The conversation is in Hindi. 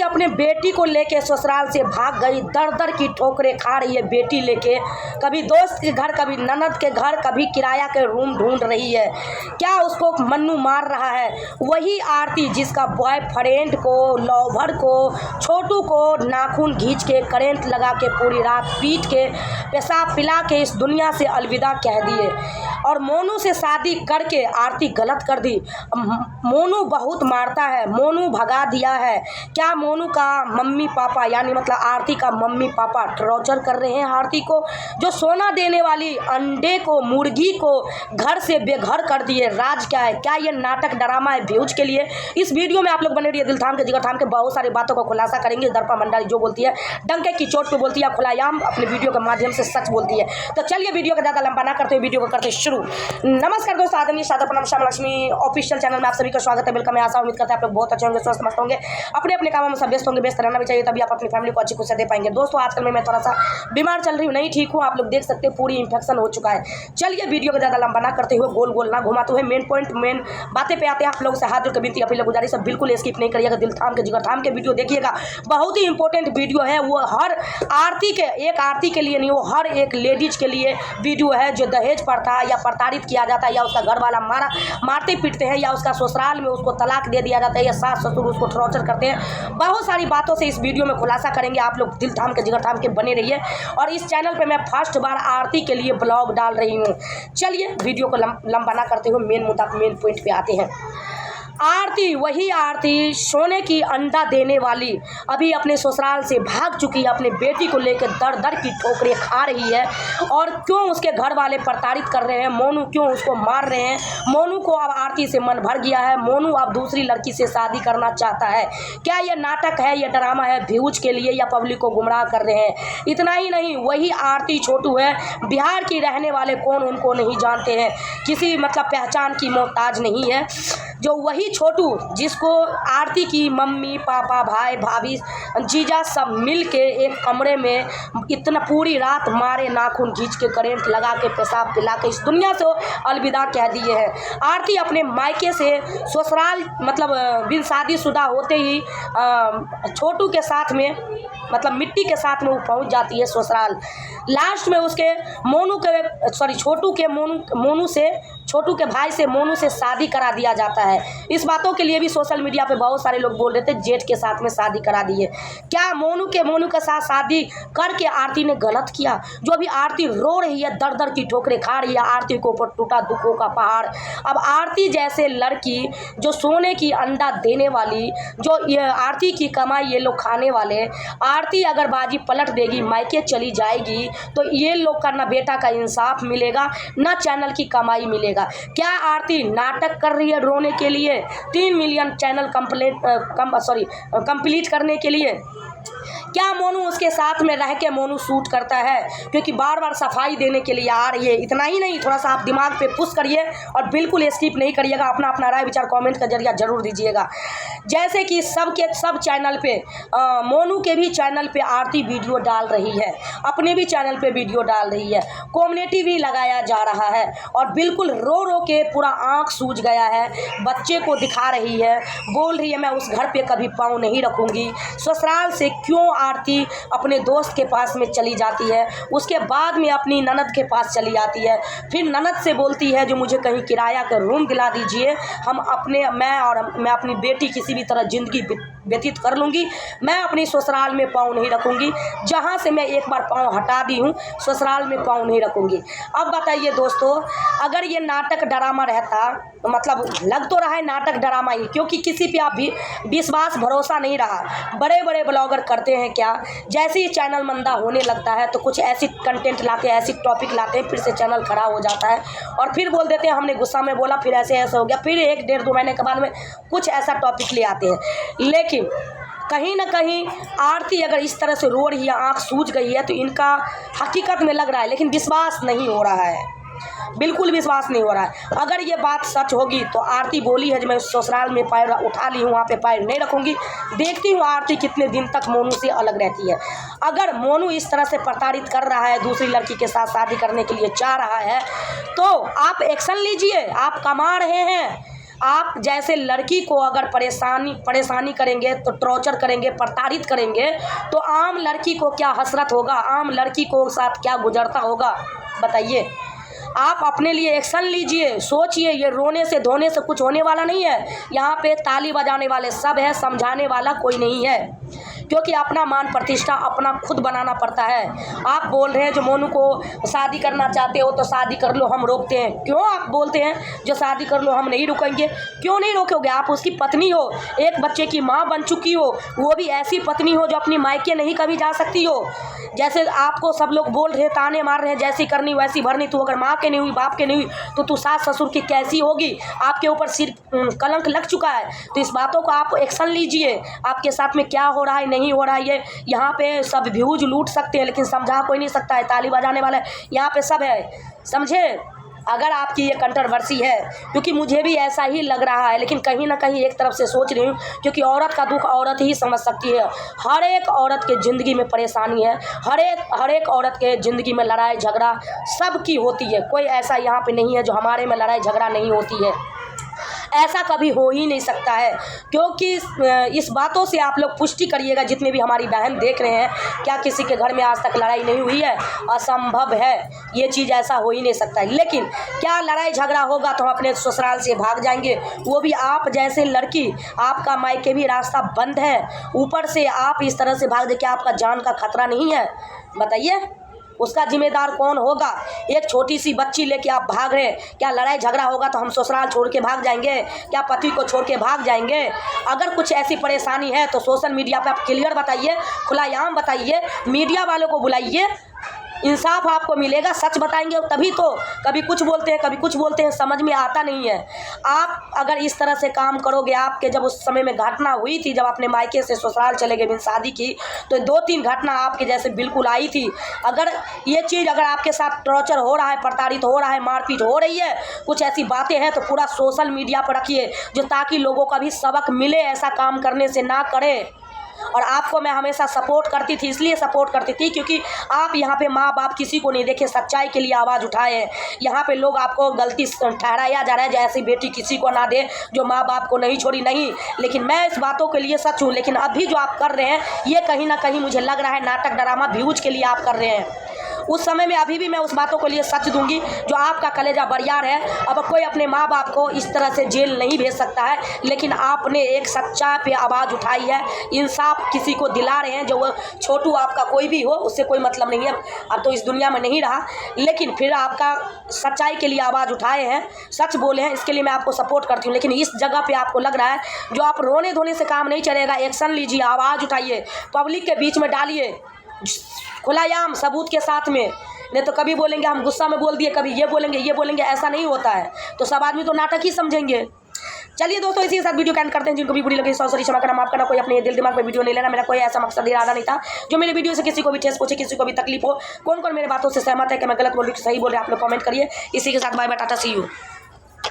अपने बेटी को लेके ससुराल से भाग गई। दर दर की ठोकरें खा रही है बेटी लेके, कभी दोस्त के घर, कभी ननद के घर, कभी किराया के रूम ढूंढ रही है। क्या उसको मन्नू मार रहा है? वही आरती जिसका बॉयफ्रेंड को, लवर को, छोटू को नाखून खींच के, करेंट लगा के, पूरी रात पीट के, पेशाब पिला के इस दुनिया से अलविदा कह दिए। और मोनू से शादी करके आरती गलत कर दी। मोनू बहुत मारता है, मोनू भगा दिया है। क्या मोनू का मम्मी पापा यानी मतलब आरती का मम्मी पापा टॉर्चर कर रहे हैं आरती को? जो सोना देने वाली अंडे को, मुर्गी को घर से बेघर कर दिए। राज क्या है? क्या ये नाटक ड्रामा है व्यूज के लिए? इस वीडियो में आप लोग बने रहिए, दिल थाम के जिगर थाम के बहुत सारी बातों का खुलासा करेंगे। दर्पा मंडारी जो बोलती है डंके की चोट पे बोलती है, खुलायाम अपने वीडियो के माध्यम से सच बोलती है। तो चलिए वीडियो का ज़्यादा लंबा ना करते हुए वीडियो को करते शुरू। नमस्कार दोस्तों, आदरणीय सादर प्रणाम। श्याम लक्ष्मी ऑफिशियल चैनल में आप सभी का स्वागत है। वेलकम है। आशा उम्मीद करते हैं आप लोग बहुत अच्छे होंगे, स्वस्थ मस्त होंगे, अपने अपने कामों में सब व्यस्त होंगे। व्यस्त रहना भी चाहिए, तभी आप अपनी फैमिली को अच्छी खुशी दे पाएंगे। दोस्तों आजकल मैं थोड़ा सा बीमार चल रही हूँ, नहीं ठीक हूँ। आप लोग देख सकते हैं पूरी इन्फेक्शन हो चुका है। चलिए वीडियो को ज़्यादा लंबा ना करते हुए, गोल गोल ना घुमाते हुए मेन पॉइंट, मेन बातें पे आते हैं। आप लोगों से हाथ जोड़ के विनती, अपील, गुजारिश सब बिल्कुल स्किप नहीं करिएगा। दिल थाम के जिगर थाम के वीडियो देखिएगा। बहुत ही इंपॉर्टेंट वीडियो है। वो हर आरती के, एक आरती के लिए नहीं, वो हर एक लेडीज के लिए वीडियो है जो दहेज प्रथा या प्रताड़ित किया जाता है, या उसका घर वाला मारते पीटते हैं, या उसका ससुराल में उसको तलाक दे दिया जाता है, या सास ससुर उसको टॉर्चर करते हैं। बहुत सारी बातों से इस वीडियो में खुलासा करेंगे। आप लोग दिल थाम के जिगर थाम के बने रहिए। और इस चैनल पे मैं फर्स्ट बार आरती के लिए ब्लॉग डाल रही हूँ। चलिए वीडियो को लंबा ना करते हुए मेन मुद्दा, मेन पॉइंट पे आते हैं। आरती, वही आरती सोने की अंडा देने वाली, अभी अपने ससुराल से भाग चुकी है। अपने बेटी को लेकर दर दर की ठोकरें खा रही है। और क्यों उसके घर वाले प्रताड़ित कर रहे हैं? मोनू क्यों उसको मार रहे हैं? मोनू को अब आरती से मन भर गया है। मोनू अब दूसरी लड़की से शादी करना चाहता है। क्या ये नाटक है, ये ड्रामा है व्यूज के लिए, या पब्लिक को गुमराह कर रहे हैं? इतना ही नहीं, वही आरती छोटू है। बिहार की रहने वाले कौन उनको नहीं जानते हैं, किसी मतलब पहचान की मोहताज नहीं है। जो वही छोटू जिसको आरती की मम्मी पापा, भाई भाभी, जीजा सब मिल के एक कमरे में इतना पूरी रात मारे, नाखून खींच के, करेंट लगा के, पेशाब पिला के इस दुनिया से अलविदा कह दिए हैं। आरती अपने मायके से ससुराल मतलब बिन शादीशुदा होते ही छोटू के साथ में मतलब मिट्टी के साथ में वो पहुंच जाती है ससुराल। लास्ट में उसके छोटू के भाई से मोनू से शादी करा दिया जाता है। इस बातों के लिए भी सोशल मीडिया पे बहुत सारे लोग बोल रहे थे जेठ के साथ में शादी करा दी है। क्या मोनू के साथ शादी करके आरती ने गलत किया? जो अभी आरती रो रही है, दर दर की ठोकरें खा रही है, आरती के ऊपर टूटा दुखों का पहाड़। अब आरती जैसे लड़की, जो सोने की अंडा देने वाली, जो ये आरती की कमाई ये लोग खाने वाले, आरती अगर बाजी पलट देगी, मायके चली जाएगी, तो ये लोग का ना बेटा का इंसाफ मिलेगा, ना चैनल की कमाई मिलेगा। क्या आरती नाटक कर रही है रोने के लिए, 3 मिलियन चैनल कंप्लीट करने के लिए? क्या मोनू उसके साथ में रह के मोनू शूट करता है क्योंकि बार बार सफाई देने के लिए आ रही है? इतना ही नहीं, थोड़ा सा आप दिमाग पे पुश करिए और बिल्कुल स्किप नहीं करिएगा। अपना अपना राय विचार कमेंट का जरिया जरूर दीजिएगा। जैसे कि सब चैनल पे, मोनू के भी चैनल पे आरती वीडियो डाल रही है, अपने भी चैनल पे वीडियो डाल रही है, कम्युनिटी भी लगाया जा रहा है, और बिल्कुल रो रो के पूरा आँख सूज गया है। बच्चे को दिखा रही है, बोल रही है मैं उस घर पे कभी पाँव नहीं रखूँगी। ससुराल से क्यों आरती अपने दोस्त के पास में चली जाती है, उसके बाद में अपनी ननद के पास चली आती है, फिर ननद से बोलती है जो मुझे कहीं किराया का रूम दिला दीजिए, मैं अपनी बेटी किसी भी तरह ज़िंदगी व्यतीत कर लूँगी, मैं अपनी ससुराल में पाँव नहीं रखूँगी। जहाँ से मैं एक बार पाँव हटा दी हूँ, ससुराल में पाँव नहीं रखूँगी। अब बताइए दोस्तों, अगर ये नाटक ड्रामा रहता, मतलब लग तो रहा है नाटक ड्रामा ही, क्योंकि किसी पे आप भी विश्वास भरोसा नहीं रहा। बड़े बड़े ब्लॉगर करते हैं क्या, जैसे ही चैनल मंदा होने लगता है तो कुछ ऐसी कंटेंट लाते हैं, ऐसी टॉपिक लाते हैं, फिर से चैनल खड़ा हो जाता है और फिर बोल देते हैं हमने गुस्सा में बोला, फिर ऐसे हो गया, फिर 1-1.5-2 महीने के बाद में कुछ ऐसा टॉपिक ले आते हैं। लेकिन कहीं ना कहीं आरती अगर इस तरह से रो रही है, आँख सूज गई है, तो इनका हकीकत में लग रहा है, लेकिन विश्वास नहीं हो रहा है, बिल्कुल विश्वास नहीं हो रहा है। अगर ये बात सच होगी तो आरती बोली है जो मैं ससुराल में पैर उठा ली हूँ, वहाँ पे पैर नहीं रखूँगी। देखती हूँ आरती कितने दिन तक मोनू से अलग रहती है। अगर मोनू इस तरह से प्रताड़ित कर रहा है, दूसरी लड़की के साथ शादी करने के लिए चाह रहा है, तो आप एक्शन लीजिए। आप कमा रहे हैं, आप जैसे लड़की को अगर परेशानी करेंगे, तो टॉर्चर करेंगे, प्रताड़ित करेंगे, तो आम लड़की को क्या हसरत होगा, आम लड़की को साथ क्या गुजरता होगा, बताइए। आप अपने लिए एक्शन लीजिए, सोचिए। ये रोने से धोने से कुछ होने वाला नहीं है। यहाँ पे ताली बजाने वाले सब है, समझाने वाला कोई नहीं है, क्योंकि अपना मान प्रतिष्ठा अपना खुद बनाना पड़ता है। आप बोल रहे हैं जो मोनू को शादी करना चाहते हो तो शादी कर लो, हम रोकते हैं। क्यों आप बोलते हैं जो शादी कर लो हम नहीं रुकेंगे? क्यों नहीं रोकोगे? आप उसकी पत्नी हो, एक बच्चे की माँ बन चुकी हो, वो भी ऐसी पत्नी हो जो अपनी मायके नहीं कभी जा सकती हो। जैसे आपको सब लोग बोल रहे, ताने मार रहे हैं, जैसी करनी वैसी भरनी। तू अगर माँ के नहीं हुई, बाप के नहीं हुई, तो तू सास ससुर की कैसी होगी? आपके ऊपर सिर कलंक लग चुका है। तो इस बातों को आप एक्शन लीजिए। आपके साथ में क्या हो रहा है नहीं हो रहा है, ये यहाँ पे सब व्यूज लूट सकते हैं, लेकिन समझा कोई नहीं सकता है। ताली बजाने वाले यहाँ पे सब है, समझे। अगर आपकी ये कंट्रोवर्सी है, क्योंकि मुझे भी ऐसा ही लग रहा है, लेकिन कहीं ना कहीं एक तरफ से सोच रही हूँ, क्योंकि औरत का दुख औरत ही समझ सकती है। हर एक औरत के ज़िंदगी में परेशानी है, हर एक औरत के ज़िंदगी में लड़ाई झगड़ा सबकी होती है। कोई ऐसा यहाँ पे नहीं है जो हमारे में लड़ाई झगड़ा नहीं होती है, ऐसा कभी हो ही नहीं सकता है। क्योंकि इस बातों से आप लोग पुष्टि करिएगा, जितने भी हमारी बहन देख रहे हैं, क्या किसी के घर में आज तक लड़ाई नहीं हुई है? असंभव है, ये चीज़ ऐसा हो ही नहीं सकता है। लेकिन क्या लड़ाई झगड़ा होगा तो हम अपने ससुराल से भाग जाएंगे, वो भी आप जैसे लड़की। आपका मायके भी रास्ता बंद है, ऊपर से आप इस तरह से भाग दे, क्या आपका जान का खतरा नहीं है? बताइए, उसका जिम्मेदार कौन होगा? एक छोटी सी बच्ची लेके आप भाग रहे, क्या लड़ाई झगड़ा होगा तो हम ससुराल छोड़ के भाग जाएंगे? क्या पति को छोड़ के भाग जाएंगे? अगर कुछ ऐसी परेशानी है तो सोशल मीडिया पे आप क्लियर बताइए, खुलायाम बताइए, मीडिया वालों को बुलाइए, इंसाफ आपको मिलेगा। सच बताएंगे तभी तो। कभी कुछ बोलते हैं, कभी कुछ बोलते हैं, समझ में आता नहीं है। आप अगर इस तरह से काम करोगे, आपके जब उस समय में घटना हुई थी, जब अपने मायके से ससुराल चले गए बिन शादी की, तो 2-3 घटना आपके जैसे बिल्कुल आई थी। अगर ये चीज़ अगर आपके साथ टॉर्चर हो रहा है, प्रताड़ित हो रहा है, मारपीट हो रही है, कुछ ऐसी बातें हैं, तो पूरा सोशल मीडिया पर रखिए, जो ताकि लोगों का भी सबक मिले, ऐसा काम करने से ना करे। और आपको मैं हमेशा सपोर्ट करती थी, इसलिए सपोर्ट करती थी क्योंकि आप यहाँ पे माँ बाप किसी को नहीं देखे, सच्चाई के लिए आवाज़ उठाए। यहाँ पे लोग आपको गलती ठहराया जा रहा है, जैसी बेटी किसी को ना दे जो माँ बाप को नहीं छोड़ी, नहीं। लेकिन मैं इस बातों के लिए सच हूँ। लेकिन अभी जो आप कर रहे हैं, ये कहीं ना कहीं मुझे लग रहा है नाटक ड्रामा व्यूज के लिए आप कर रहे हैं। उस समय में अभी भी मैं उस बातों के लिए सच दूंगी, जो आपका कलेजा बरियार है। अब कोई अपने माँ बाप को इस तरह से जेल नहीं भेज सकता है, लेकिन आपने एक सच्चा पे आवाज़ उठाई है, इंसाफ किसी को दिला रहे हैं। जो वो छोटू आपका कोई भी हो, उससे कोई मतलब नहीं है, अब तो इस दुनिया में नहीं रहा, लेकिन फिर आपका सच्चाई के लिए आवाज़ उठाए हैं, सच बोले हैं, इसके लिए मैं आपको सपोर्ट करती हूँ। लेकिन इस जगह पे आपको लग रहा है जो आप रोने धोने से काम नहीं चलेगा, एक्शन लीजिए, आवाज़ उठाइए, पब्लिक के बीच में डालिए, खुलायाम सबूत के साथ में। नहीं तो कभी बोलेंगे हम गुस्सा में बोल दिए, कभी ये बोलेंगे, ऐसा नहीं होता है। तो सब आदमी तो नाटक ही समझेंगे। चलिए दोस्तों, इसी के साथ वीडियो कैंड करते हैं। जिनको भी बुरी लगी सॉरी क्षमा करना, माफ करना। कोई अपने दिल दिमाग में वीडियो नहीं लेना, मेरा कोई ऐसा मकसद इरादा नहीं था जो मेरे वीडियो से किसी को भी ठेस पहुंचे, किसी को भी तकलीफ हो। कौन कौन मेरे बातों से सहमत है कि मैं गलत बोल रही हूँ, सही बोल रहे हैं, आप लोग कमेंट करिए। इसी के साथ bye bye, tata, see you.